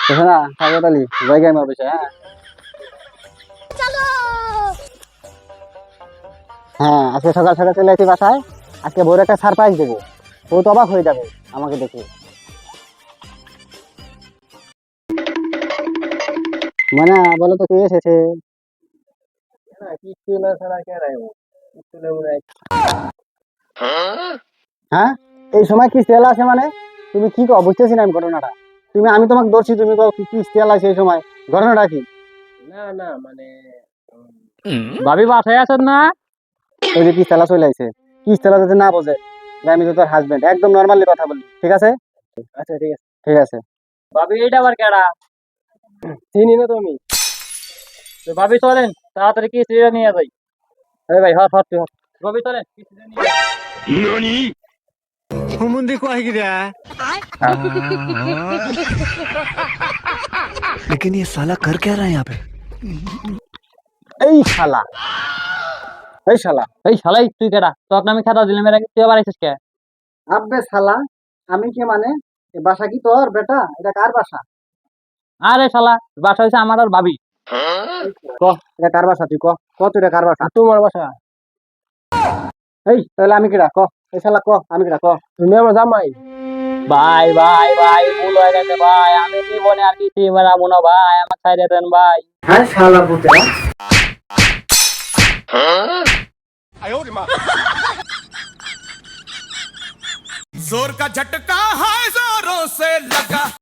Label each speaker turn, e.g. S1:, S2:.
S1: দেখো না স্বাগত আলী জায়গায় আমার বিষয়। হ্যাঁ হ্যাঁ, আজকে সকাল সকাল চলে আসি বাসায়। আজকে বউর একটা সারপ্রাইজ দেবো। ও তো অবাক হয়ে যাবে আমাকে দেখে। মানে বলো তো কে এসেছে? হ্যাঁ, এই সময় কি সেল আছে মানে? তুমি কি কও বুঝতেছি না আমি ঘটনাটা। আমি তোমাকে ধরছি, তুমি কও কি কি সেল আছে এই সময়? ঘটনাটা কি?
S2: ভাবি বাসায় আছেন না?
S1: ওই যে কি সেলা চলে আইছে। কি সেলা যদি না বোঝে যে আমি তো তোর হাজবেন্ড, একদম নর্মালি কথা বলি, ঠিক আছে? আচ্ছা ঠিক আছে, ঠিক আছে।
S2: ভাবি এইটা আবার কেডা?
S1: চিনি না তুমি?
S2: তো ভাবি চলেন তাড়াতাড়ি কিস্তিটা নিয়ে যাই।
S1: আরে ভাই হট হট হট।
S2: ভাবি চলেন কিস্তিটা নিয়ে যাই।
S3: হুমুন্দি কয় গিরা लेकिन ये साला कर क्या रहा है यहाँ पे।
S1: এই শালা, এই শালা,
S2: এই শালাই তুই কেডা? তোকে আমি খাতা দিলাম এর আগে তুই আবার আইছিস কে?
S1: আব্বে শালা, আমি কে মানে? এ বাসা কি তোর বেটা? এটা কার বাসা?
S2: আরে শালা বাসা হইছে আমার আর ভাবি।
S1: ক, এটা কার বাসা? তুই ক, ক তুই এটা কার বাসা? তোমার বাসা। এই তাহলে আমি কিরা ক? এই শালা ক, আমি কিরা ক? তুমি আমার জামাই।
S2: ভাই ভাই ভাই ভুল হয়ে গেছে ভাই, আমি জীবনে আর কিস্তি মেরাবো না ভাই, আমার ছাইড়ে দেন ভাই।
S1: হ্যাঁ শালা পুতে।
S4: जोर का झटका है जोरों से लगा।